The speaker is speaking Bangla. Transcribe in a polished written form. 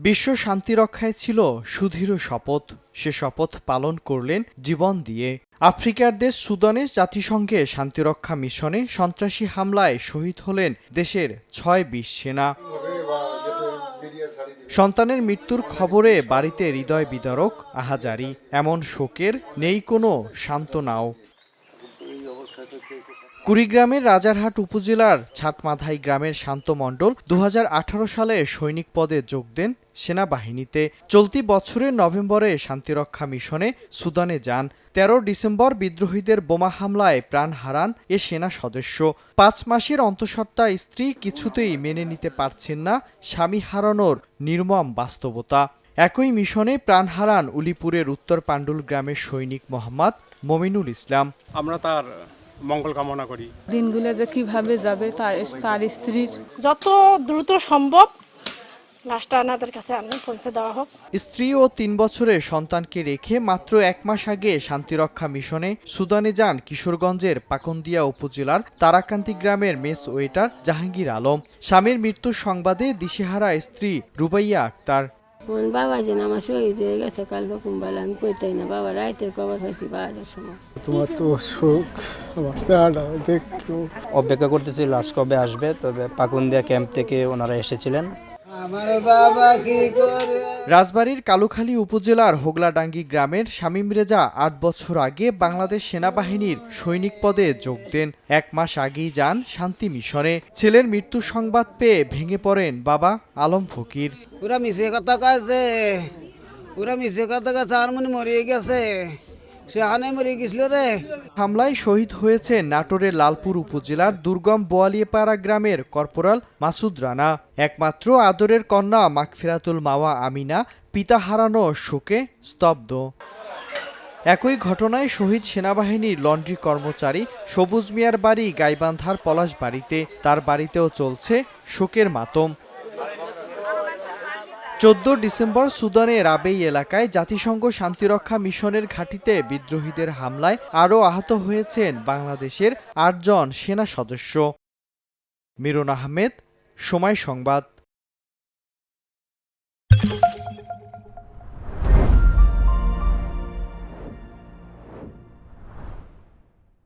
বিশ্ব শান্তি রক্ষায় ছিল সুদৃঢ় শপথ, সে শপথ পালন করলেন জীবন দিয়ে। আফ্রিকার দেশ সুদানে জাতিসংঘে শান্তিরক্ষা মিশনে সন্ত্রাসী হামলায় শহীদ হলেন দেশের ৬ সেনা। সন্তানের মৃত্যুর খবরে বাড়িতে হৃদয় বিদারক আহাজারি, এমন শোকের নেই কোনো সান্ত্বনাও। কুড়িগ্রামের রাজারহাট উপজেলার ছাটমাধাই গ্রামের শান্ত মণ্ডল ২০১৮ সালে সৈনিক পদে যোগ দেন সেনাবাহিনীতে। চলতি বছরের নভেম্বরে শান্তিরক্ষা মিশনে সুদানে যান। ১৩ ডিসেম্বর বিদ্রোহীদের বোমা হামলায় প্রাণ হারান এ সেনা সদস্য। ৫ মাসের অন্তঃসত্ত্বা স্ত্রী কিছুতেই মেনে নিতে পারছেন না স্বামী হারানোর নির্মম বাস্তবতা। একই মিশনে প্রাণ হারান উলিপুরের উত্তর পাণ্ডুল গ্রামের সৈনিক মোহাম্মদ মমিনুল ইসলাম। আমরা তার মঙ্গল কামনা করি। দিনগুলো যে কিভাবে যাবে তার স্ত্রীর যত দ্রুত সম্ভব লাশটা আমাদের কাছে পৌঁছে দেওয়া হোক। স্ত্রী ও ৩ বছরের সন্তানকে রেখে মাত্র ১ মাস আগে শান্তিরক্ষা মিশনে সুদানে যান কিশোরগঞ্জের পাকন্দিয়া উপজেলার তারাকান্দি গ্রামের মেস ওয়েটার জাহাঙ্গীর আলম। স্বামীর মৃত্যুর সংবাদে দিশেহারা স্ত্রী রুবাইয়া আক্তার। বাবা যেন আমার শহীদ হয়ে গেছে কাল বেলা, আমি কইতাই না বাবা রাইতের খবর পাইছি 12টার সময়। তোমার তো শোক, আমার চেহারা দেখো। অপেক্ষা করতেছি লাশ কবে আসবে, তবে পাকুন্দিয়া ক্যাম্প থেকে ওনারা এসেছিলেন। রাজবাড়ীর কালুখালী উপজেলার হোগলাডাঙ্গি গ্রামের শামীম রেজা ৮ বছর আগে বাংলাদেশ সেনাবাহিনীর সৈনিক পদে যোগ দেন। ১ মাস আগেই যান শান্তি মিশনে। ছেলের মৃত্যুর সংবাদ পেয়ে ভেঙে পড়েন বাবা আলম ফকির। ওরা মিশে কথা কাছে, আর মনে মরিয়ে গেছে, সে আনে মরে গেছিল রে। হামলায় শহীদ হয়েছে নাটোরের লালপুর উপজেলার দুর্গম বোয়ালিয়াপাড়া গ্রামের কর্পোরাল মাসুদ রানা। একমাত্র আদরের কন্যা মাগফিরাতুল মাওয়া আমিনা পিতা হারানো শোকে স্তব্ধ। একই ঘটনায় শহীদ সেনাবাহিনীর লন্ড্রি কর্মচারী সবুজ মিয়ার বাড়ি গাইবান্ধার পলাশবাড়িতে। তার বাড়িতেও চলছে শোকের মাতম। ১৪ ডিসেম্বর সুদানের রাবেই এলাকায় জাতিসংঘ শান্তিরক্ষা মিশনের ঘাঁটিতে বিদ্রোহীদের হামলায় আরও আহত হয়েছেন বাংলাদেশের ৮ জন সেনা সদস্য। মিরন আহমেদ, সময় সংবাদ।